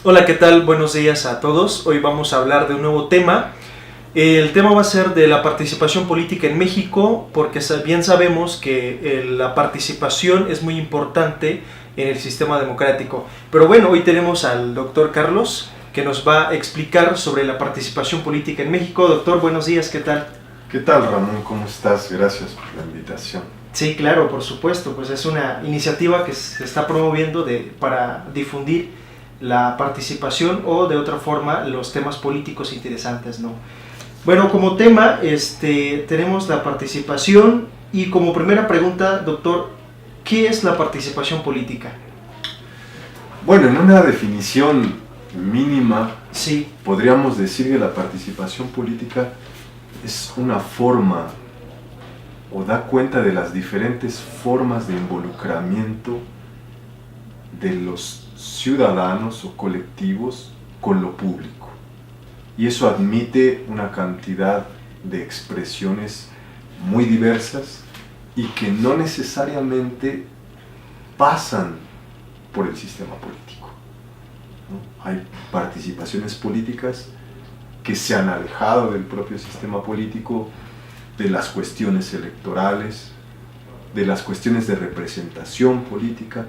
Hola, ¿qué tal? Buenos días a todos. Hoy vamos a hablar de un nuevo tema. El tema va a ser de la participación política en México, porque bien sabemos que la participación es muy importante en el sistema democrático. Pero bueno, hoy tenemos al doctor Carlos, que nos va a explicar sobre la participación política en México. Doctor, buenos días, ¿qué tal? ¿Qué tal, Ramón? ¿Cómo estás? Gracias por la invitación. Sí, claro, por supuesto, pues es una iniciativa que se está promoviendo para difundir la participación o de otra forma los temas políticos interesantes, ¿no? Bueno, como tema tenemos la participación y como primera pregunta, doctor, ¿qué es la participación política? Bueno, en una definición mínima, Sí. podríamos decir que la participación política es una forma o da cuenta de las diferentes formas de involucramiento de los ciudadanos o colectivos con lo público. Y eso admite una cantidad de expresiones muy diversas y que no necesariamente pasan por el sistema político, ¿no? Hay participaciones políticas que se han alejado del propio sistema político, de las cuestiones electorales, de las cuestiones de representación política,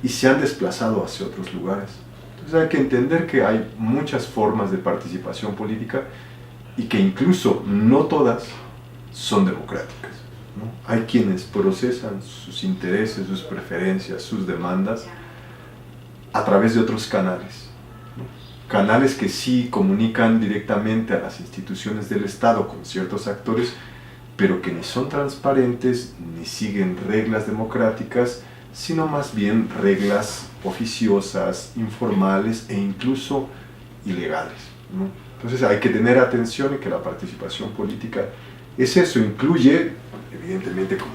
y se han desplazado hacia otros lugares. Entonces hay que entender que hay muchas formas de participación política y que incluso no todas son democráticas, ¿no? Hay quienes procesan sus intereses, sus preferencias, sus demandas a través de otros canales, ¿no? Canales que sí comunican directamente a las instituciones del Estado con ciertos actores, pero que ni son transparentes, ni siguen reglas democráticas, sino más bien reglas oficiosas, informales e incluso ilegales, ¿no? Entonces hay que tener atención en que la participación política es eso, incluye, evidentemente, como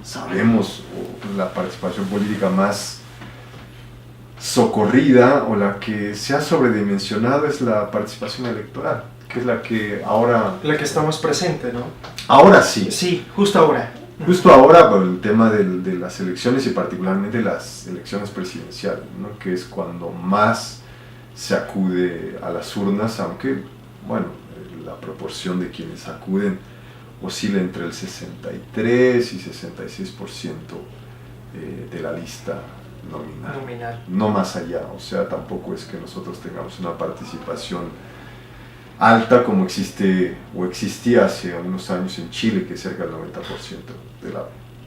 sabemos, la participación política más socorrida o la que se ha sobredimensionado es la participación electoral, que es la que ahora... La que está más presente, ¿no? Ahora sí. Sí, justo ahora. Justo ahora, por el tema de las elecciones y particularmente las elecciones presidenciales, ¿no? Que es cuando más se acude a las urnas, aunque, bueno, la proporción de quienes acuden oscila entre el 63 y 66% de la lista nominal. No más allá, o sea, tampoco es que nosotros tengamos una participación alta como existe o existía hace unos años en Chile, que cerca del 90% de la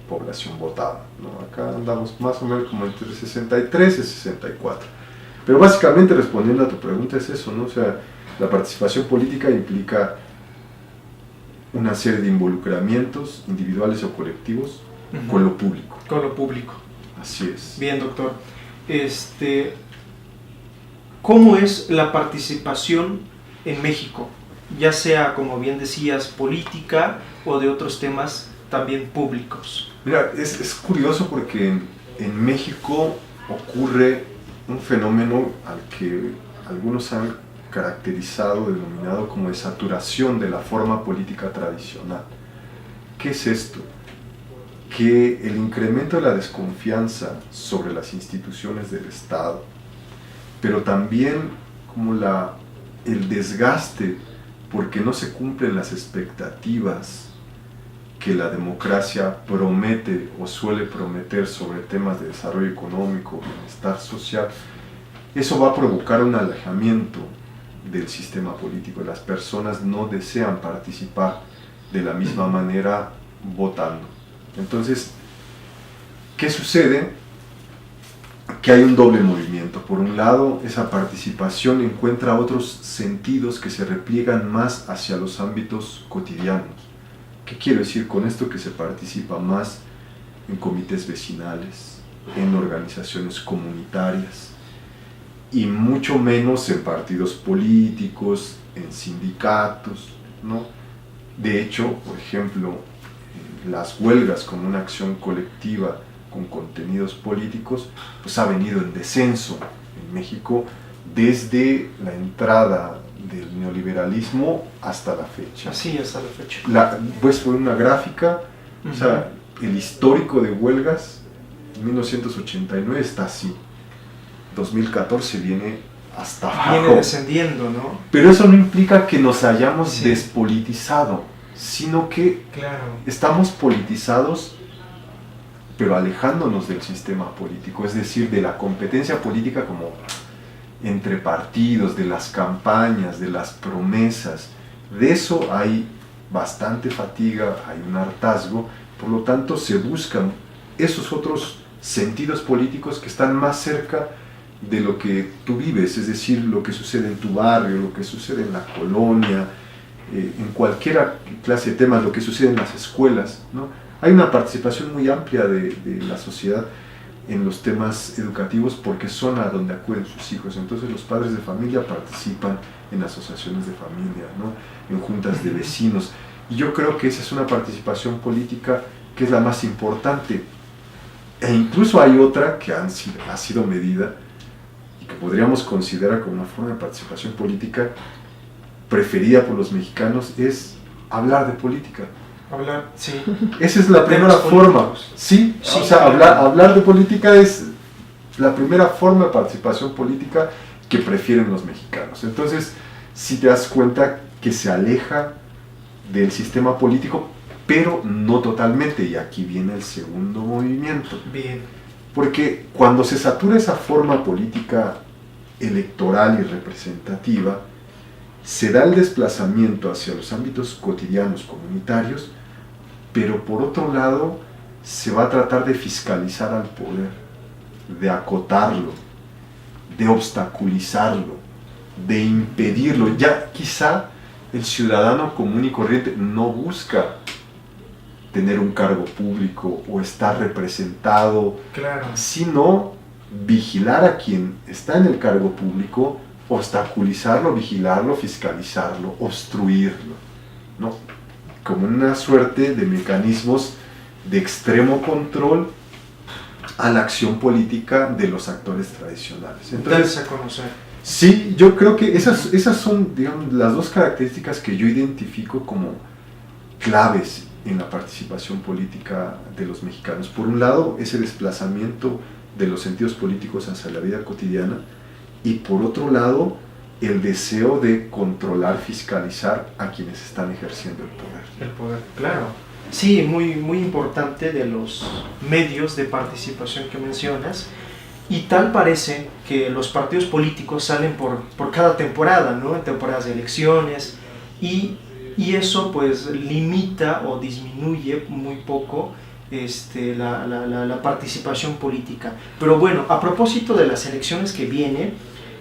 población votaba, ¿no? Acá andamos más o menos como entre 63 y 64. Pero básicamente, respondiendo a tu pregunta, es eso, ¿no? O sea, la participación política implica una serie de involucramientos individuales o colectivos con lo público. Con lo público. Así es. Bien, doctor. ¿Cómo es la participación en México? Ya sea, como bien decías, política o de otros temas también públicos. Mira, es curioso porque en México ocurre un fenómeno al que algunos han caracterizado, denominado como de saturación de la forma política tradicional. ¿Qué es esto? Que el incremento de la desconfianza sobre las instituciones del Estado, pero también como el desgaste porque no se cumplen las expectativas que la democracia promete o suele prometer sobre temas de desarrollo económico, bienestar social, eso va a provocar un alejamiento del sistema político. Las personas no desean participar de la misma manera votando. Entonces, ¿qué sucede? Que hay un doble movimiento. Por un lado, esa participación encuentra otros sentidos que se repliegan más hacia los ámbitos cotidianos. ¿Qué quiero decir con esto? Que se participa más en comités vecinales, en organizaciones comunitarias, y mucho menos en partidos políticos, en sindicatos, ¿no? De hecho, por ejemplo, las huelgas como una acción colectiva con contenidos políticos, pues ha venido en descenso en México desde la entrada del neoliberalismo hasta la fecha. Sí, hasta la fecha. Pues fue una gráfica, o sea, el histórico de huelgas en 1989 está así. 2014 viene hasta abajo. Viene descendiendo, ¿no? Pero eso no implica que nos hayamos Sí. despolitizado, sino que Claro. estamos politizados, pero alejándonos del sistema político, es decir, de la competencia política como entre partidos, de las campañas, de las promesas. De eso hay bastante fatiga, hay un hartazgo, por lo tanto se buscan esos otros sentidos políticos que están más cerca de lo que tú vives, es decir, lo que sucede en tu barrio, lo que sucede en la colonia, en cualquier clase de temas, lo que sucede en las escuelas, ¿no? Hay una participación muy amplia de la sociedad en los temas educativos porque son a donde acuden sus hijos. Entonces los padres de familia participan en asociaciones de familia, ¿no? En juntas de vecinos. Y yo creo que esa es una participación política que es la más importante. E incluso hay otra que ha sido medida y que podríamos considerar como una forma de participación política preferida por los mexicanos, es hablar de política. Hablar, sí. Esa es la De primera temas forma. políticos. Sí, Sí, o sea, claro. hablar de política es la primera forma de participación política que prefieren los mexicanos. Entonces, si te das cuenta que se aleja del sistema político, pero no totalmente, y aquí viene el segundo movimiento. Bien. Porque cuando se satura esa forma política electoral y representativa, se da el desplazamiento hacia los ámbitos cotidianos comunitarios, pero por otro lado se va a tratar de fiscalizar al poder, de acotarlo, de obstaculizarlo, de impedirlo. Ya quizá el ciudadano común y corriente no busca tener un cargo público o estar representado, Claro. sino vigilar a quien está en el cargo público, obstaculizarlo, vigilarlo, fiscalizarlo, obstruirlo, ¿no? Como una suerte de mecanismos de extremo control a la acción política de los actores tradicionales. Entonces, Darse a conocer. sí, yo creo que esas son, digamos, las dos características que yo identifico como claves en la participación política de los mexicanos. Por un lado, ese desplazamiento de los sentidos políticos hacia la vida cotidiana, y por otro lado, el deseo de controlar, fiscalizar a quienes están ejerciendo el poder. El poder, claro. Sí, muy, muy importante de los medios de participación que mencionas. Y tal parece que los partidos políticos salen por cada temporada, ¿no? En temporadas de elecciones. Y eso pues limita o disminuye muy poco la participación política. Pero bueno, a propósito de las elecciones que vienen,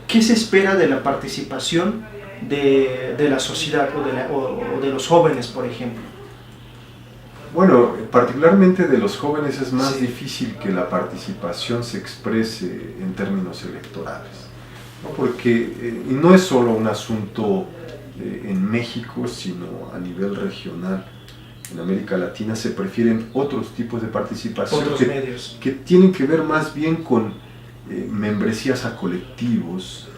¿qué se espera de la participación de la sociedad o de los jóvenes, por ejemplo? Bueno, particularmente de los jóvenes es más Sí. difícil que la participación se exprese en términos electorales, ¿no? Porque y no es solo un asunto en México, sino a nivel regional. En América Latina se prefieren otros tipos de participación Otros medios. que tienen que ver más bien con membresías a colectivos,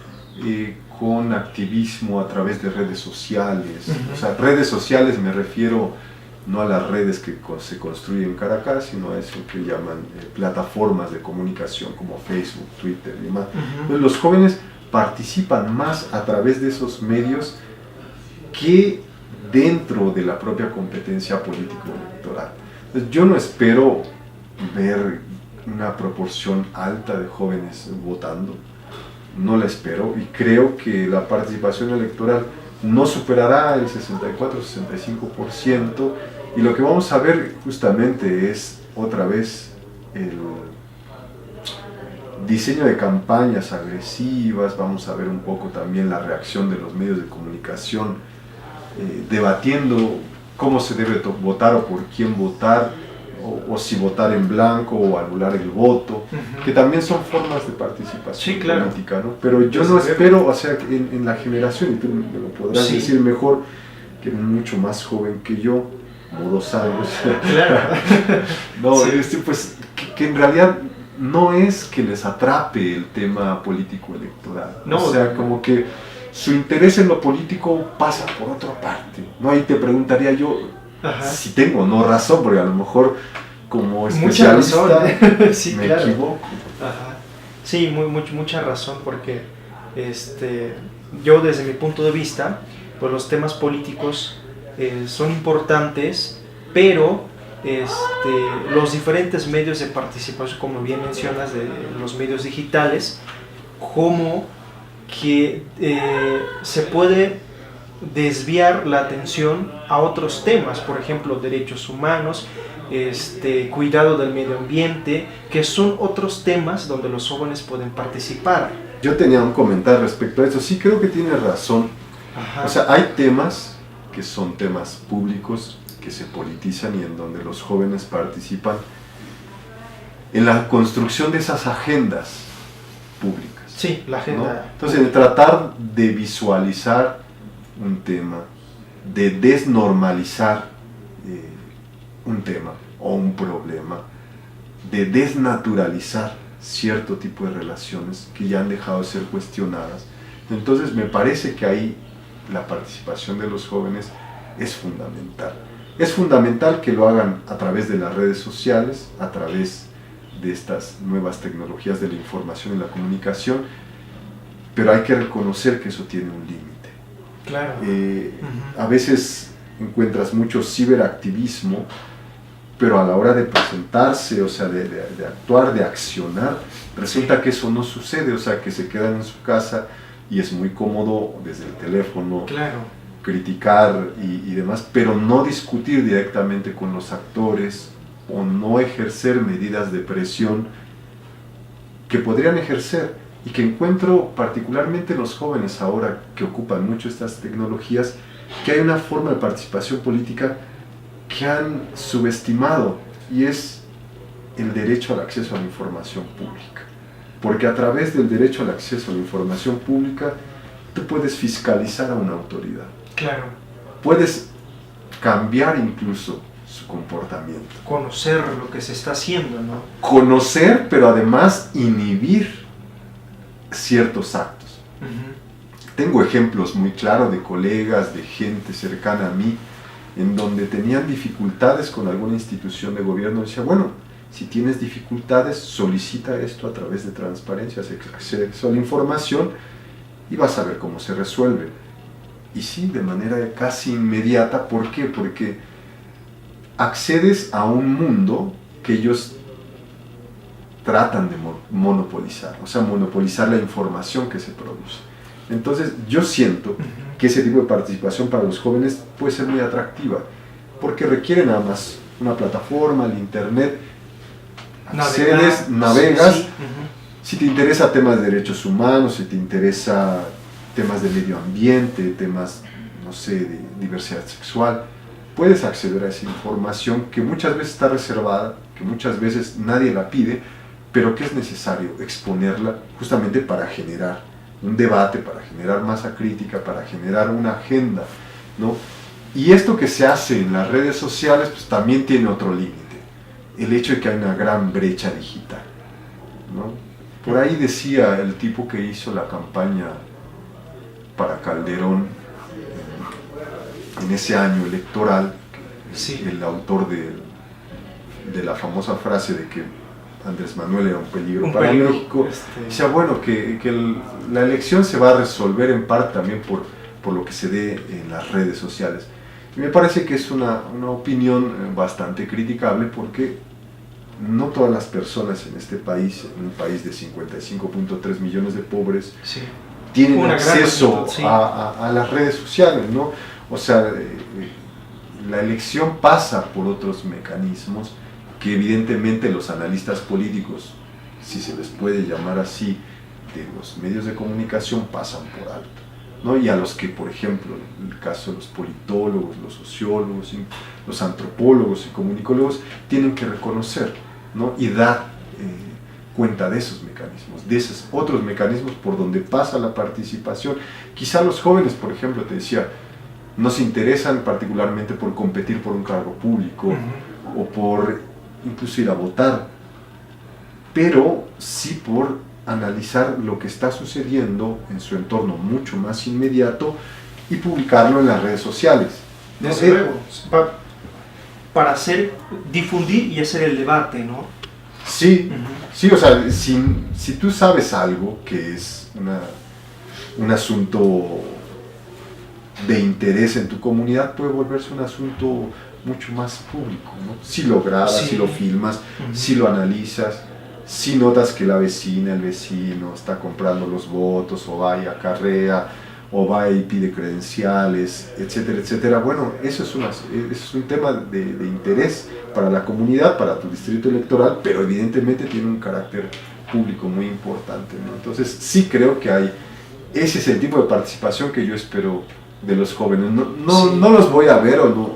con activismo a través de redes sociales. Uh-huh. O sea, redes sociales me refiero no a las redes que se construyen en Caracas, sino a eso que llaman plataformas de comunicación como Facebook, Twitter y demás. Uh-huh. Entonces, los jóvenes participan más a través de esos medios que dentro de la propia competencia político-electoral. Entonces, yo no espero ver una proporción alta de jóvenes votando, no la espero, y creo que la participación electoral no superará el 64-65%, y lo que vamos a ver justamente es otra vez el diseño de campañas agresivas. Vamos a ver un poco también la reacción de los medios de comunicación debatiendo cómo se debe votar o por quién votar, o si votar en blanco o anular el voto, Uh-huh. que también son formas de participación Sí, claro. política, ¿no? Pero yo Desde no luego. espero, o sea, en la generación, y tú me lo podrás Sí. decir mejor, que eres mucho más joven que yo, como 2 años. Claro. No, Sí. pues que en realidad no es que les atrape el tema político electoral. No. O sea, como que su interés en lo político pasa por otra parte, ¿no? Ahí te preguntaría yo, Ajá. si tengo o no razón, porque a lo mejor como Mucha especialista razón. Sí, me claro. equivoco. Ajá. Sí, mucha razón, porque Yo desde mi punto de vista, pues los temas políticos son importantes, pero los diferentes medios de participación, como bien mencionas, de los medios digitales, como que se puede desviar la atención a otros temas, por ejemplo, derechos humanos, cuidado del medio ambiente, que son otros temas donde los jóvenes pueden participar. Yo tenía un comentario respecto a eso, sí creo que tiene razón. Ajá. O sea, hay temas que son temas públicos, que se politizan y en donde los jóvenes participan en la construcción de esas agendas públicas. Sí, la agenda. ¿No? Entonces, el tratar de visualizar un tema, de desnormalizar un tema o un problema, de desnaturalizar cierto tipo de relaciones que ya han dejado de ser cuestionadas. Entonces, me parece que ahí la participación de los jóvenes es fundamental. Es fundamental que lo hagan a través de las redes sociales, a través de estas nuevas tecnologías de la información y la comunicación, pero hay que reconocer que eso tiene un límite. Claro. A veces encuentras mucho ciberactivismo, pero a la hora de presentarse, o sea, de actuar, de accionar, resulta que eso no sucede, o sea, que se quedan en su casa y es muy cómodo desde el teléfono. Claro. Criticar y demás, pero no discutir directamente con los actores o no ejercer medidas de presión que podrían ejercer y que encuentro particularmente los jóvenes ahora que ocupan mucho estas tecnologías, que hay una forma de participación política que han subestimado y es el derecho al acceso a la información pública, porque a través del derecho al acceso a la información pública tú puedes fiscalizar a una autoridad. Claro. Puedes cambiar incluso su comportamiento. Conocer lo que se está haciendo, ¿no? Conocer, pero además inhibir ciertos actos. Tengo ejemplos muy claros de colegas, de gente cercana a mí, en donde tenían dificultades con alguna institución de gobierno. Decía, bueno, si tienes dificultades, solicita esto a través de transparencia, acceso a la información y vas a ver cómo se resuelve. Y sí, de manera casi inmediata. ¿Por qué? Porque accedes a un mundo que ellos tratan de monopolizar, o sea, monopolizar la información que se produce. Entonces, yo siento que ese tipo de participación para los jóvenes puede ser muy atractiva, porque requiere nada más una plataforma, el internet, accedes, navegas. Sí. Si te interesa temas de derechos humanos, si te interesa temas de medio ambiente, temas, no sé, de diversidad sexual, puedes acceder a esa información que muchas veces está reservada, que muchas veces nadie la pide, pero que es necesario exponerla justamente para generar un debate, para generar masa crítica, para generar una agenda, ¿no? Y esto que se hace en las redes sociales, pues también tiene otro límite, el hecho de que hay una gran brecha digital, ¿no? Por ahí decía el tipo que hizo la campaña para Calderón en ese año electoral, Sí. el autor de la famosa frase de que Andrés Manuel era un peligro para México, decía, bueno, que la elección se va a resolver en parte también por lo que se dé en las redes sociales. Y me parece que es una opinión bastante criticable, porque no todas las personas en este país, en un país de 55.3 millones de pobres, Sí. tienen Una acceso gran magnitud, sí. a las redes sociales, ¿no? O sea, la elección pasa por otros mecanismos que evidentemente los analistas políticos, si se les puede llamar así, de los medios de comunicación pasan por alto, ¿no? Y a los que, por ejemplo, en el caso de los politólogos, los sociólogos, los antropólogos y comunicólogos, tienen que reconocer, ¿no? Y dar cuenta de esos mecanismos, de esos otros mecanismos por donde pasa la participación. Quizá los jóvenes, por ejemplo, te decía, no se interesan particularmente por competir por un cargo público o por incluso ir a votar, pero sí por analizar lo que está sucediendo en su entorno mucho más inmediato y publicarlo en las redes sociales. Desde luego, para difundir y hacer el debate, ¿no? Sí, sí, o sea, si tú sabes algo que es una un asunto de interés en tu comunidad, puede volverse un asunto mucho más público, ¿no? Si lo grabas, si lo filmas, si lo analizas, si notas que la vecina, el vecino está comprando los votos, o va y acarrea, o va y pide credenciales, etcétera, etcétera. Bueno, eso es un tema de interés para la comunidad, para tu distrito electoral, pero evidentemente tiene un carácter público muy importante, ¿no? Entonces sí creo que ese es el tipo de participación que yo espero de los jóvenes. No los voy a ver o no,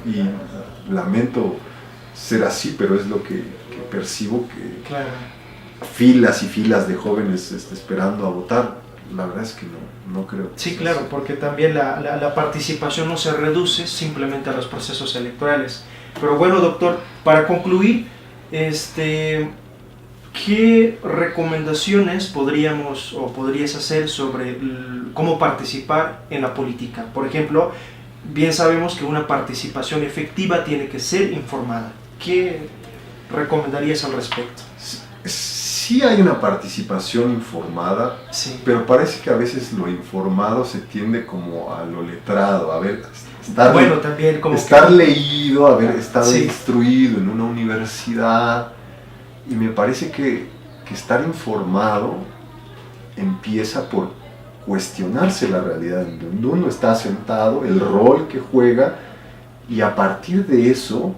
y lamento ser así, pero es lo que percibo, que claro, filas y filas de jóvenes esperando a votar. La verdad es que no creo. Sí, claro, porque también la participación no se reduce simplemente a los procesos electorales. Pero bueno, doctor, para concluir, ¿qué recomendaciones podrías hacer sobre cómo participar en la política? Por ejemplo, bien sabemos que una participación efectiva tiene que ser informada. ¿Qué recomendarías al respecto? Sí hay una participación informada, sí, pero parece que a veces lo informado se tiende como a lo letrado, estar leído, haber estado instruido en una universidad, y me parece que estar informado empieza por cuestionarse la realidad en donde uno está sentado, el rol que juega, y a partir de eso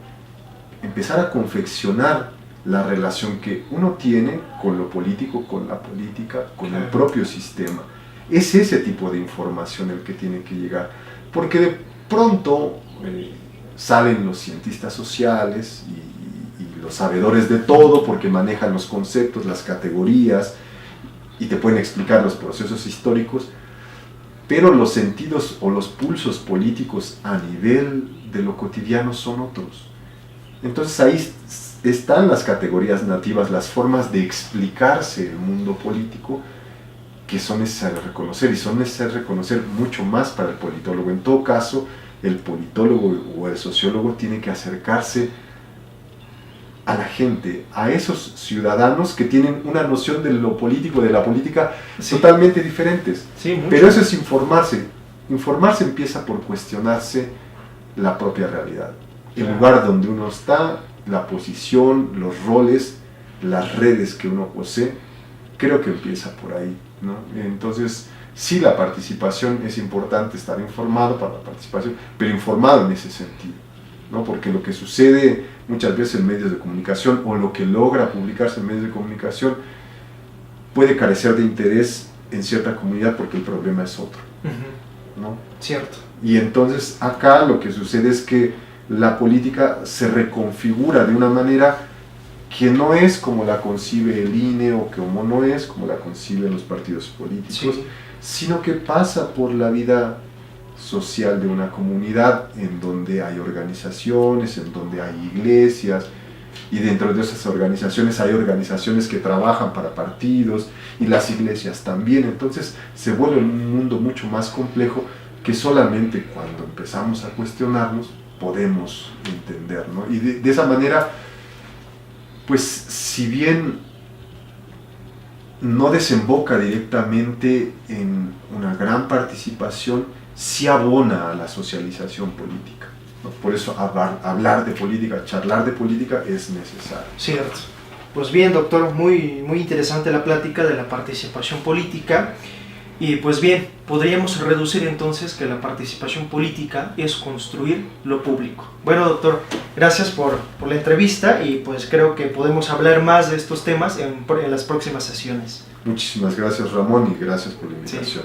empezar a confeccionar la relación que uno tiene con lo político, con la política, con el propio sistema. Es ese tipo de información el que tiene que llegar, porque de pronto salen los cientistas sociales y los sabedores de todo, porque manejan los conceptos, las categorías, y te pueden explicar los procesos históricos, pero los sentidos o los pulsos políticos a nivel de lo cotidiano son otros. Entonces ahí están las categorías nativas, las formas de explicarse el mundo político, que son necesarias reconocer, y son necesarias reconocer mucho más para el politólogo. En todo caso, el politólogo o el sociólogo tiene que acercarse a la gente, a esos ciudadanos que tienen una noción de lo político, de la política, totalmente diferentes. Sí, pero eso es informarse. Informarse empieza por cuestionarse la propia realidad, el lugar donde uno está, la posición, los roles, las redes que uno posee. Creo que empieza por ahí, ¿no? Entonces, sí, la participación es importante, estar informado para la participación, pero informado en ese sentido, ¿no? Porque lo que sucede muchas veces en medios de comunicación, o lo que logra publicarse en medios de comunicación, puede carecer de interés en cierta comunidad porque el problema es otro, ¿no? Cierto. Y entonces acá lo que sucede es que la política se reconfigura de una manera que no es como la concibe el INE, o como no es como la conciben los partidos políticos, sino que pasa por la vida social de una comunidad, en donde hay organizaciones, en donde hay iglesias, y dentro de esas organizaciones hay organizaciones que trabajan para partidos, y las iglesias también. Entonces se vuelve un mundo mucho más complejo, que solamente cuando empezamos a cuestionarnos podemos entender, ¿no? Y de esa manera, pues, si bien no desemboca directamente en una gran participación, sí abona a la socialización política, ¿no? Por eso hablar de política, charlar de política es necesario. Cierto. Pues bien, doctor, muy interesante la plática de la participación política. Y pues bien, podríamos reducir entonces que la participación política es construir lo público. Bueno, doctor, gracias por la entrevista, y pues creo que podemos hablar más de estos temas en las próximas sesiones. Muchísimas gracias, Ramón, y gracias por la invitación.